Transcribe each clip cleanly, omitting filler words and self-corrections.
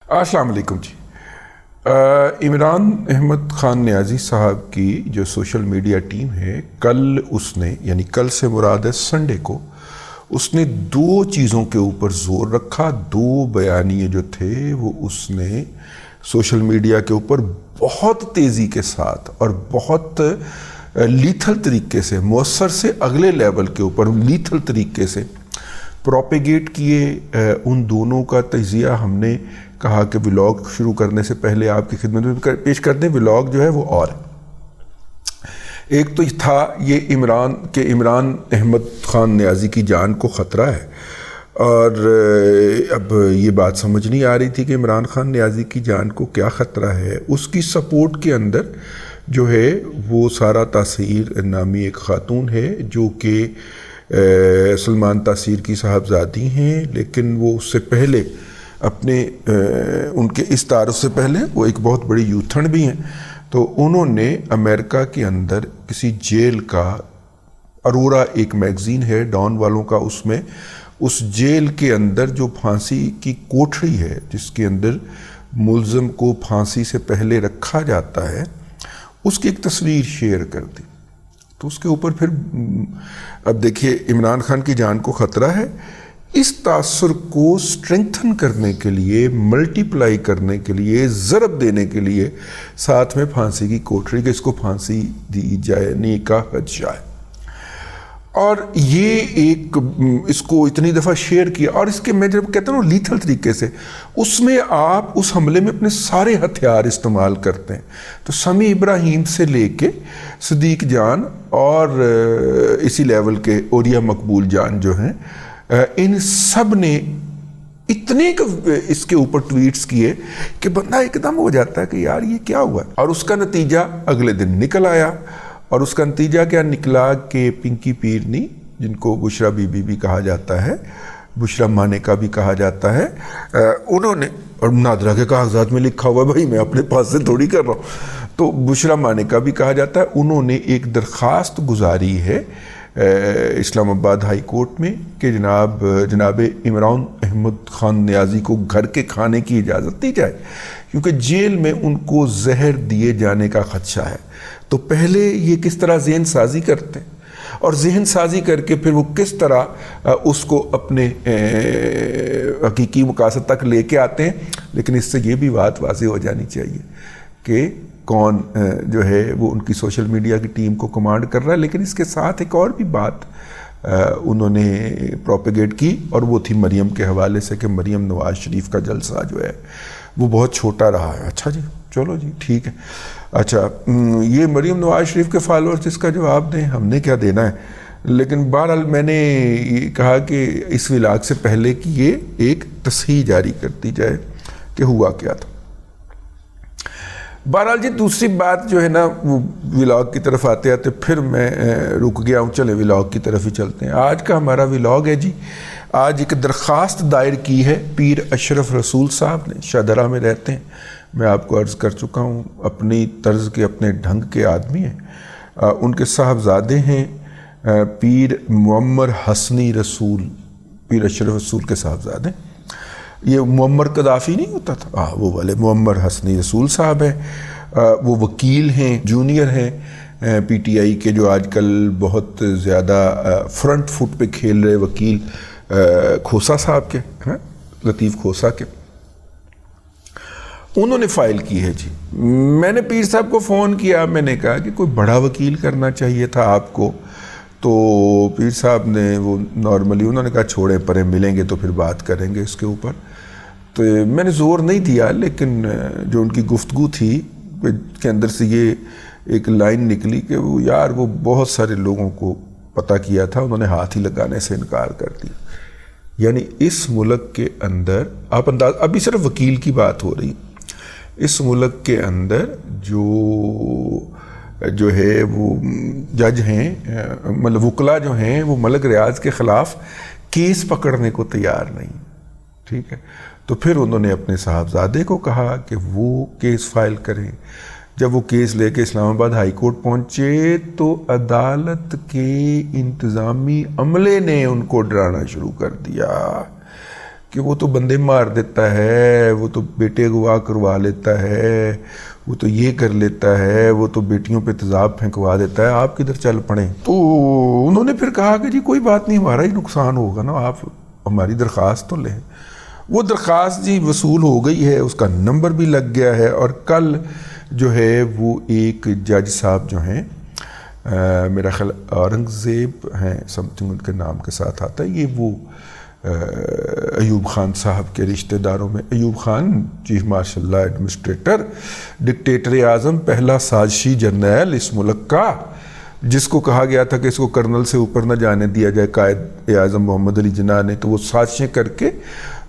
السلام علیکم جی۔ عمران احمد خان نیازی صاحب کی جو سوشل میڈیا ٹیم ہے، کل سے مراد ہے سنڈے کو، اس نے دو چیزوں کے اوپر زور رکھا، دو بیانیے جو تھے وہ اس نے سوشل میڈیا کے اوپر بہت تیزی کے ساتھ اور بہت لیتھل طریقے سے، مؤثر سے اگلے لیول کے اوپر لیتھل طریقے سے پروپیگیٹ کیے۔ ان دونوں کا تجزیہ ہم نے کہا کہ ولاگ شروع کرنے سے پہلے آپ کی خدمت میں پیش کر دیں۔ ولاگ جو ہے وہ اور ایک تو تھا یہ عمران احمد خان نیازی کی جان کو خطرہ ہے، اور اب یہ بات سمجھ نہیں آ رہی تھی کہ عمران خان نیازی کی جان کو کیا خطرہ ہے۔ اس کی سپورٹ کے اندر جو ہے وہ سارا تاثیر نامی ایک خاتون ہے جو کہ سلمان تاثیر کی صاحبزادی ہیں، لیکن وہ اس سے پہلے ان کے اس تعارف سے پہلے وہ ایک بہت بڑی یوتھن بھی ہیں۔ تو انہوں نے امریکہ کے اندر کسی جیل کا، ارورا ایک میگزین ہے ڈان والوں کا، اس جیل کے اندر جو پھانسی کی کوٹھری ہے جس کے اندر ملزم کو پھانسی سے پہلے رکھا جاتا ہے، اس کی ایک تصویر شیئر کر دی۔ تو اس کے اوپر پھر اب دیکھیے عمران خان کی جان کو خطرہ ہے، اس تاثر کو سٹرنگتھن کرنے کے لیے، ملٹی پلائی کرنے کے لیے، ضرب دینے کے لیے ساتھ میں پھانسی کی کوٹری کہ اس کو پھانسی دی جائے، نہیں کا حد جائے، اور یہ اس کو اتنی دفعہ شیئر کیا۔ اور اس کے میں جب کہتا ہوں لیتھل طریقے سے، اس میں آپ اس حملے میں اپنے سارے ہتھیار استعمال کرتے ہیں۔ تو سمیع ابراہیم سے لے کے صدیق جان اور اسی لیول کے اوریا مقبول جان جو ہیں، ان سب نے اتنے اس کے اوپر ٹویٹس کیے کہ بندہ ایک دم ہو جاتا ہے کہ یار یہ کیا ہوا ہے۔ اور اس کا نتیجہ اگلے دن نکل آیا، اور اس کا نتیجہ کیا نکلا کہ پنکی پیرنی، جن کو بشرا بی بی بھی کہا جاتا ہے، بشرا مانیکا بھی کہا جاتا ہے، انہوں نے، اور نادرہ کے کاغذات میں لکھا ہوا ہے، بھائی میں اپنے پاس سے تھوڑی کر رہا ہوں، تو بشرا مانیکا بھی کہا جاتا ہے، انہوں نے ایک درخواست گزاری ہے اسلام آباد ہائی کورٹ میں کہ جناب عمران احمد خان نیازی کو گھر کے کھانے کی اجازت دی جائے، کیونکہ جیل میں ان کو زہر دیے جانے کا خدشہ ہے۔ تو پہلے یہ کس طرح ذہن سازی کرتے ہیں، اور ذہن سازی کر کے پھر وہ کس طرح اس کو اپنے حقیقی مقاصد تک لے کے آتے ہیں۔ لیکن اس سے یہ بھی بات واضح ہو جانی چاہیے کہ کون جو ہے وہ ان کی سوشل میڈیا کی ٹیم کو کمانڈ کر رہا ہے۔ لیکن اس کے ساتھ ایک اور بھی بات انہوں نے پروپیگیٹ کی، اور وہ تھی مریم کے حوالے سے کہ مریم نواز شریف کا جلسہ جو ہے وہ بہت چھوٹا رہا ہے۔ اچھا جی، چلو جی ٹھیک ہے، اچھا یہ مریم نواز شریف کے فالورز اس کا جواب دیں، ہم نے کیا دینا ہے۔ لیکن بہرحال میں نے یہ کہا کہ اس ولاگ سے پہلے کہ یہ ایک تصحیح جاری کر دی جائے کہ ہوا کیا تھا۔ بہرحال جی دوسری بات جو ہے نا، وہ ولاگ کی طرف آتے آتے پھر میں رک گیا ہوں، چلے ولاگ کی طرف ہی چلتے ہیں۔ آج کا ہمارا ولاگ ہے جی، آج ایک درخواست دائر کی ہے پیر اشرف رسول صاحب نے، شاہدرہ میں رہتے ہیں، میں آپ کو عرض کر چکا ہوں، اپنی طرز کے اپنے ڈھنگ کے آدمی ہیں۔ ان کے صاحبزادے ہیں پیر معمر حسنی رسول، پیر اشرف رسول کے صاحبزادے، یہ معمر قذافی نہیں ہوتا تھا، وہ والے معمر حسنی رسول صاحب ہیں۔ وہ وکیل ہیں، جونیئر ہیں پی ٹی آئی کے، جو آج کل بہت زیادہ فرنٹ فٹ پہ کھیل رہے وکیل کھوسا صاحب کے، لطیف کھوسا کے، انہوں نے فائل کی ہے جی۔ میں نے پیر صاحب کو فون کیا، میں نے کہا کہ کوئی بڑا وکیل کرنا چاہیے تھا آپ کو، تو پیر صاحب نے وہ نارملی انہوں نے کہا چھوڑیں پرے، ملیں گے تو پھر بات کریں گے اس کے اوپر۔ تو میں نے زور نہیں دیا، لیکن جو ان کی گفتگو تھی کے اندر سے یہ ایک لائن نکلی کہ وہ یار وہ بہت سارے لوگوں کو پتہ کیا تھا، انہوں نے ہاتھ ہی لگانے سے انکار کر دیا۔ یعنی اس ملک کے اندر آپ ابھی صرف وکیل کی بات ہو رہی، اس ملک کے اندر جو ہے وہ جج ہیں، مطلب وکلا جو ہیں، وہ ملک ریاض کے خلاف کیس پکڑنے کو تیار نہیں، ٹھیک ہے۔ تو پھر انہوں نے اپنے صاحبزادے کو کہا کہ وہ کیس فائل کریں۔ جب وہ کیس لے کے اسلام آباد ہائی کورٹ پہنچے تو عدالت کے انتظامی عملے نے ان کو ڈرانا شروع کر دیا کہ وہ تو بندے مار دیتا ہے، وہ تو بیٹے اغوا کروا لیتا ہے، وہ تو یہ کر لیتا ہے، وہ تو بیٹیوں پہ تیزاب پھینکوا دیتا ہے، آپ کدھر چل پڑیں؟ تو انہوں نے پھر کہا کہ جی کوئی بات نہیں، ہمارا ہی نقصان ہوگا نا، آپ ہماری درخواست تو لیں۔ وہ درخواست جی وصول ہو گئی ہے، اس کا نمبر بھی لگ گیا ہے، اور کل جو ہے وہ ایک جج صاحب جو ہیں، میرا خیال اورنگزیب ہیں سم تھنگ ان کے نام کے ساتھ آتا ہے، یہ وہ ایوب خان صاحب کے رشتہ داروں میں، Ayub Khan chief martial law administrator, dictator اعظم، پہلا سازشی جرنیل اس ملک کا، جس کو کہا گیا تھا کہ اس کو کرنل سے اوپر نہ جانے دیا جائے قائد اعظم محمد علی جناح نے، تو وہ سازشیں کر کے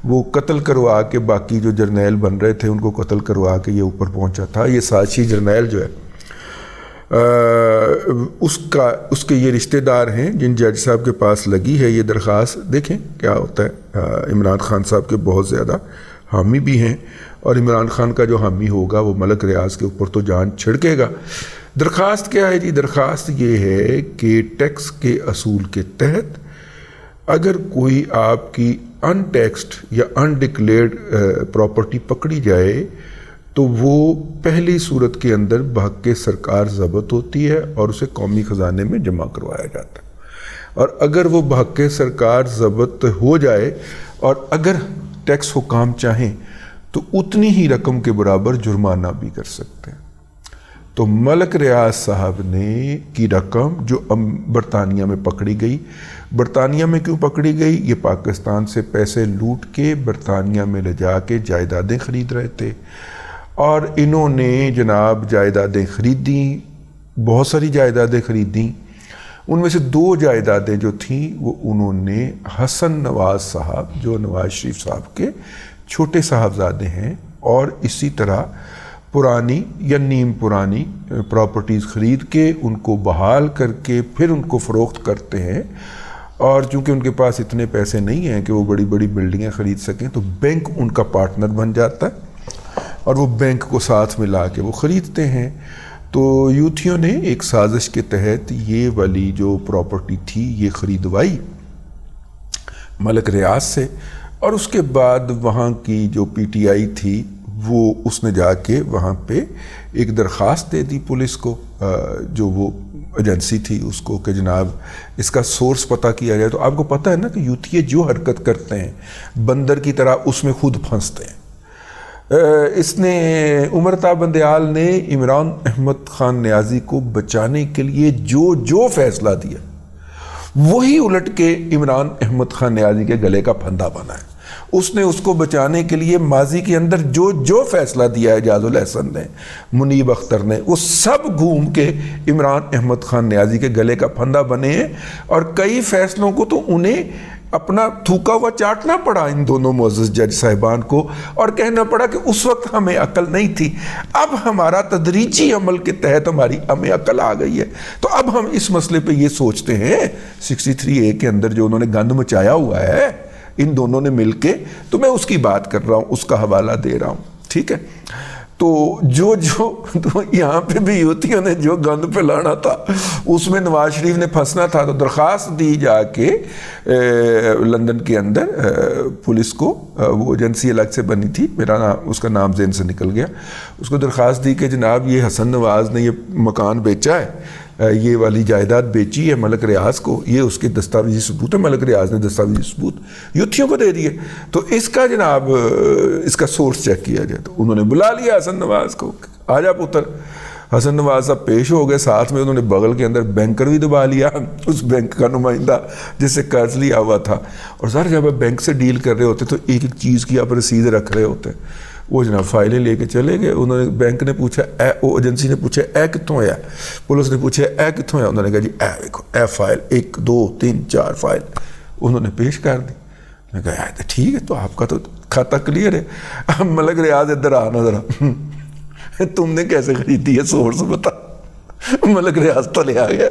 وہ قتل کروا کے باقی جو جرنیل بن رہے تھے ان کو قتل کروا کے یہ اوپر پہنچا تھا۔ یہ سازشی جرنیل جو ہے اس کے یہ رشتہ دار ہیں جن جج صاحب کے پاس لگی ہے یہ درخواست۔ دیکھیں کیا ہوتا ہے، عمران خان صاحب کے بہت زیادہ حامی بھی ہیں، اور عمران خان کا جو حامی ہوگا وہ ملک ریاض کے اوپر تو جان چھڑکے گا۔ درخواست کیا ہے جی؟ درخواست یہ ہے کہ ٹیکس کے اصول کے تحت اگر کوئی آپ کی ان ٹیکسڈ یا ان ڈکلیئرڈ پراپرٹی پکڑی جائے تو وہ پہلی صورت کے اندر بحق سرکار ضبط ہوتی ہے اور اسے قومی خزانے میں جمع کروایا جاتا ہے، اور اگر وہ بحق سرکار ضبط ہو جائے اور اگر ٹیکس حکام چاہیں تو اتنی ہی رقم کے برابر جرمانہ بھی کر سکتے ہیں۔ تو ملک ریاض صاحب نے کی رقم جو برطانیہ میں پکڑی گئی، برطانیہ میں کیوں پکڑی گئی؟ یہ پاکستان سے پیسے لوٹ کے برطانیہ میں لے جا کے جائیدادیں خرید رہے تھے، اور انہوں نے جناب جائیدادیں خریدیں، بہت ساری جائیدادیں خریدیں۔ ان میں سے 2 جائیدادیں جو تھیں وہ انہوں نے حسن نواز صاحب جو نواز شریف صاحب کے چھوٹے صاحبزادے ہیں، اور اسی طرح پرانی یا نیم پرانی پراپرٹیز خرید کے ان کو بحال کر کے پھر ان کو فروخت کرتے ہیں، اور چونکہ ان کے پاس اتنے پیسے نہیں ہیں کہ وہ بڑی بڑی بلڈنگیں خرید سکیں تو بینک ان کا پارٹنر بن جاتا ہے اور وہ بینک کو ساتھ ملا کے وہ خریدتے ہیں۔ تو یوتھیوں نے ایک سازش کے تحت یہ والی جو پراپرٹی تھی یہ خریدوائی ملک ریاض سے، اور اس کے بعد وہاں کی جو پی ٹی آئی تھی وہ اس نے جا کے وہاں پہ ایک درخواست دے دی پولیس کو، جو وہ ایجنسی تھی اس کو، کہ جناب اس کا سورس پتہ کیا جائے۔ تو آپ کو پتہ ہے نا کہ یوتھیے جو حرکت کرتے ہیں بندر کی طرح اس میں خود پھنستے ہیں۔ اس نے امرتا بندیال نے عمران احمد خان نیازی کو بچانے کے لیے جو فیصلہ دیا وہی الٹ کے عمران احمد خان نیازی کے گلے کا پھندا بنا ہے۔ اس نے اس کو بچانے کے لیے ماضی کے اندر جو فیصلہ دیا ہے اعجاز الحسن نے، منیب اختر نے، وہ سب گھوم کے عمران احمد خان نیازی کے گلے کا پھندا بنے ہیں، اور کئی فیصلوں کو تو انہیں اپنا تھوکا ہوا چاٹنا پڑا ان دونوں معزز جج صاحبان کو، اور کہنا پڑا کہ اس وقت ہمیں عقل نہیں تھی، اب ہمارا تدریجی عمل کے تحت ہمیں عقل آ گئی ہے، تو اب ہم اس مسئلے پہ یہ سوچتے ہیں 63A کے اندر جو انہوں نے گند مچایا ہوا ہے ان دونوں نے مل کے، تو میں اس کی بات کر رہا ہوں، اس کا حوالہ دے رہا ہوں، ٹھیک ہے۔ تو تو یہاں پہ بھی یوتھیوں نے جو گند پھیلانا تھا اس میں نواز شریف نے پھنسنا تھا، تو درخواست دی جا کے لندن کے اندر پولیس کو، وہ ایجنسی الگ سے بنی تھی، میرا نام اس کا نام ذہن سے نکل گیا، اس کو درخواست دی کہ جناب یہ حسن نواز نے یہ مکان بیچا ہے، یہ والی جائیداد بیچی ہے ملک ریاض کو، یہ اس کے دستاویزی ثبوت ہے، ملک ریاض نے دستاویزی ثبوت یوتھیوں کو دے دیے، تو اس کا جناب اس کا سورس چیک کیا جائے۔ تو انہوں نے بلا لیا حسن نواز کو، آ جا پتر۔ حسن نواز صاحب پیش ہو گئے، ساتھ میں انہوں نے بغل کے اندر بینکر بھی دبا لیا، اس بینک کا نمائندہ جس سے قرض لیا ہوا تھا، اور سر جب آپ بینک سے ڈیل کر رہے ہوتے تو ایک ایک چیز کی آپ رسید رکھ رہے ہوتے، وہ جناب فائلیں لے کے چلے گئے۔ انہوں نے بینک نے پوچھا، وہ ایجنسی نے پوچھا اے کتوں ہے، پولیس نے پوچھا اے کتوں ہے، انہوں نے کہا جی اے دیکھو، اے فائل 1 2 3 4 فائل انہوں نے پیش کر دی۔ میں کہا ٹھیک ہے، تو آپ کا تو کھاتا کلیئر ہے، اب ملک ریاض ادھر آنا ذرا، تم نے کیسے خریدی ہے سورس بتا۔ ملک ریاض تلے آ گیا،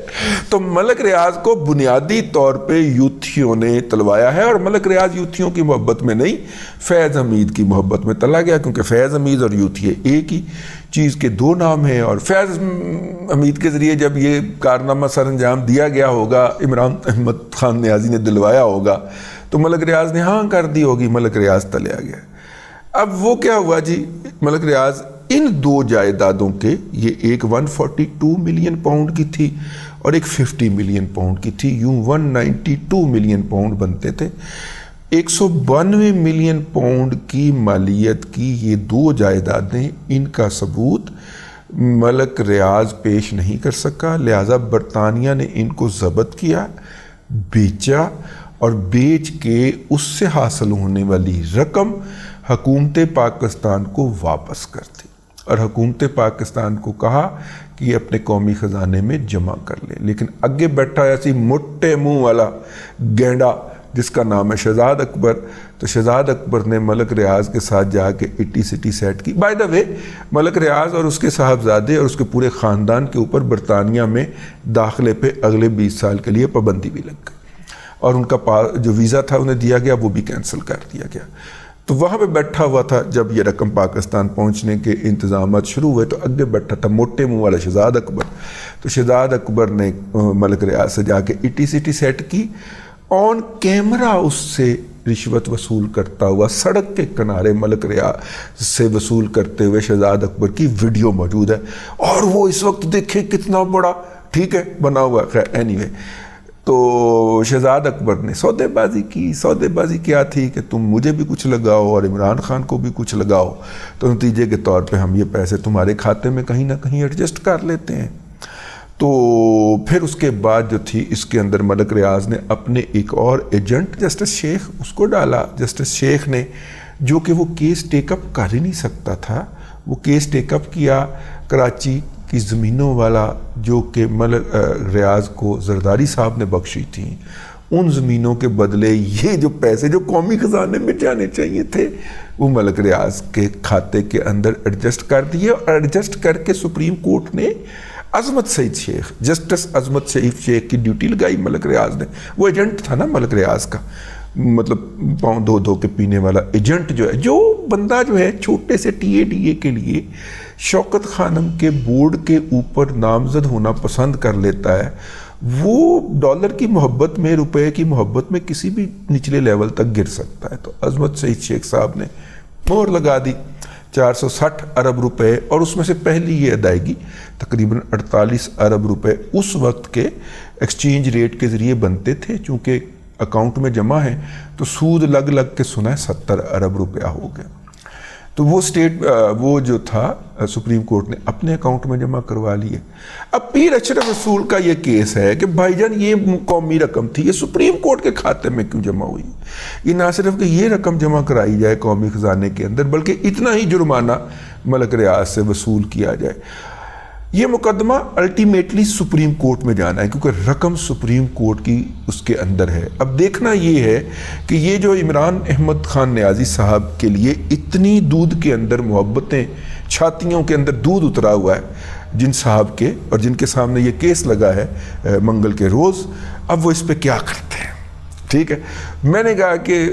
تو ملک ریاض کو بنیادی طور پہ یوتھیوں نے تلوایا ہے، اور ملک ریاض یوتھیوں کی محبت میں نہیں، فیض حمید کی محبت میں تلا گیا، کیونکہ فیض حمید اور یوتھی ایک ہی چیز کے 2 نام ہیں، اور فیض حمید کے ذریعے جب یہ کارنامہ سر انجام دیا گیا ہوگا، عمران احمد خان نیازی نے دلوایا ہوگا، تو ملک ریاض نے ہاں کر دی ہوگی، ملک ریاض تلے آ گیا۔ اب وہ کیا ہوا جی، ملک ریاض ان دو جائیدادوں کے، یہ ایک 142 ملین پاؤنڈ کی تھی اور ایک 50 ملین پاؤنڈ کی تھی، یوں 192 ملین پاؤنڈ بنتے تھے۔ 192 ملین پاؤنڈ کی مالیت کی یہ دو جائیدادیں، ان کا ثبوت ملک ریاض پیش نہیں کر سکا، لہٰذا برطانیہ نے ان کو ضبط کیا، بیچا اور بیچ کے اس سے حاصل ہونے والی رقم حکومت پاکستان کو واپس کر دی اور حکومت پاکستان کو کہا کہ یہ اپنے قومی خزانے میں جمع کر لے۔ لیکن آگے بیٹھا ایسی موٹے منہ والا گینڈا جس کا نام ہے شہزاد اکبر، تو شہزاد اکبر نے ملک ریاض کے ساتھ جا کے اٹی سٹی سیٹ کی۔ بائی دا وے، ملک ریاض اور اس کے صاحبزادے اور اس کے پورے خاندان کے اوپر برطانیہ میں داخلے پہ اگلے 20 سال کے لیے پابندی بھی لگ گئی اور ان کا جو ویزا تھا انہیں دیا گیا وہ بھی کینسل کر دیا گیا۔ تو وہاں پہ بیٹھا ہوا تھا، جب یہ رقم پاکستان پہنچنے کے انتظامات شروع ہوئے تو آگے بیٹھا تھا موٹے منہ والا شہزاد اکبر۔ تو شہزاد اکبر نے ملک ریاض سے جا کے اٹی سٹی سیٹ کی، آن کیمرہ اس سے رشوت وصول کرتا ہوا، سڑک کے کنارے ملک ریاض سے وصول کرتے ہوئے شہزاد اکبر کی ویڈیو موجود ہے، اور وہ اس وقت دیکھیں کتنا بڑا ٹھیک ہے بنا ہوا۔ خیر اینی وے، تو شہزاد اکبر نے سودے بازی کی۔ سودے بازی کیا تھی کہ تم مجھے بھی کچھ لگاؤ اور عمران خان کو بھی کچھ لگاؤ، تو نتیجے کے طور پہ ہم یہ پیسے تمہارے کھاتے میں کہیں نہ کہیں ایڈجسٹ کر لیتے ہیں۔ تو پھر اس کے بعد جو تھی اس کے اندر ملک ریاض نے اپنے ایک اور ایجنٹ جسٹس شیخ اس کو ڈالا۔ جسٹس شیخ نے، جو کہ وہ کیس ٹیک اپ کر ہی نہیں سکتا تھا، وہ کیس ٹیک اپ کیا کراچی کی زمینوں والا جو کہ ملک ریاض کو زرداری صاحب نے بخشی تھیں، ان زمینوں کے بدلے یہ جو پیسے جو قومی خزانے میں جانے چاہیے تھے وہ ملک ریاض کے کھاتے کے اندر ایڈجسٹ کر دیے، اور ایڈجسٹ کر کے سپریم کورٹ نے عظمت سعید شیخ، جسٹس عظمت سعید شیخ کی ڈیوٹی لگائی ملک ریاض نے۔ وہ ایجنٹ تھا نا ملک ریاض کا، مطلب پاؤں دھو دھو کے پینے والا ایجنٹ جو ہے، جو بندہ جو ہے چھوٹے سے ٹی اے ڈی اے کے لیے شوکت خانم کے بورڈ کے اوپر نامزد ہونا پسند کر لیتا ہے، وہ ڈالر کی محبت میں، روپے کی محبت میں کسی بھی نچلے لیول تک گر سکتا ہے۔ تو عظمت سعید شیخ صاحب نے مہر لگا دی 460 ارب روپے، اور اس میں سے پہلی یہ ادائیگی تقریباً 48 ارب روپے اس وقت کے ایکسچینج ریٹ کے ذریعے بنتے تھے، چونکہ اکاؤنٹ میں جمع ہے تو سود لگ لگ کے سنا ہے 70 ارب روپیہ ہو گیا۔ تو وہ جو تھا سپریم کورٹ نے اپنے اکاؤنٹ میں جمع کروا لیے۔ اب پیر اشرف رسول کا یہ کیس ہے کہ بھائی جان یہ قومی رقم تھی، یہ سپریم کورٹ کے کھاتے میں کیوں جمع ہوئی؟ یہ نہ صرف کہ یہ رقم جمع کرائی جائے قومی خزانے کے اندر، بلکہ اتنا ہی جرمانہ ملک ریاض سے وصول کیا جائے۔ یہ مقدمہ الٹیمیٹلی سپریم کورٹ میں جانا ہے، کیونکہ رقم سپریم کورٹ کی اس کے اندر ہے۔ اب دیکھنا یہ ہے کہ یہ جو عمران احمد خان نیازی صاحب کے لیے اتنی دودھ کے اندر محبتیں، چھاتیوں کے اندر دودھ اترا ہوا ہے جن صاحب کے، اور جن کے سامنے یہ کیس لگا ہے منگل کے روز، اب وہ اس پہ کیا کرتے ہیں؟ ٹھیک ہے، میں نے کہا کہ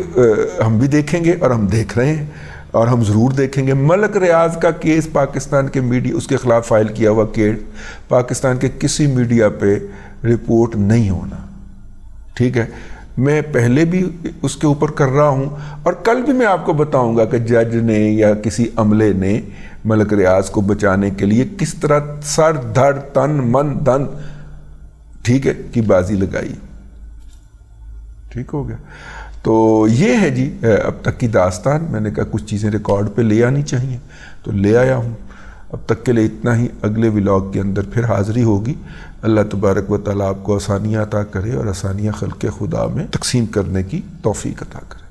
ہم بھی دیکھیں گے اور ہم دیکھ رہے ہیں، اور ہم ضرور دیکھیں گے۔ ملک ریاض کا کیس پاکستان کے میڈیا، اس کے خلاف فائل کیا ہوا کیس پاکستان کے کسی میڈیا پہ رپورٹ نہیں ہونا، ٹھیک ہے۔ میں پہلے بھی اس کے اوپر کر رہا ہوں، اور کل بھی میں آپ کو بتاؤں گا کہ جج نے یا کسی عملے نے ملک ریاض کو بچانے کے لیے کس طرح سر دھڑ تن من دھن، ٹھیک ہے، کی بازی لگائی۔ ٹھیک ہو گیا۔ تو یہ ہے جی اب تک کی داستان۔ میں نے کہا کچھ چیزیں ریکارڈ پہ لے آنی چاہیے تو لے آیا ہوں۔ اب تک کے لیے اتنا ہی، اگلے ولاگ کے اندر پھر حاضری ہوگی۔ اللہ تبارک و تعالیٰ آپ کو آسانیاں عطا کرے اور آسانیاں خلق خدا میں تقسیم کرنے کی توفیق عطا کرے۔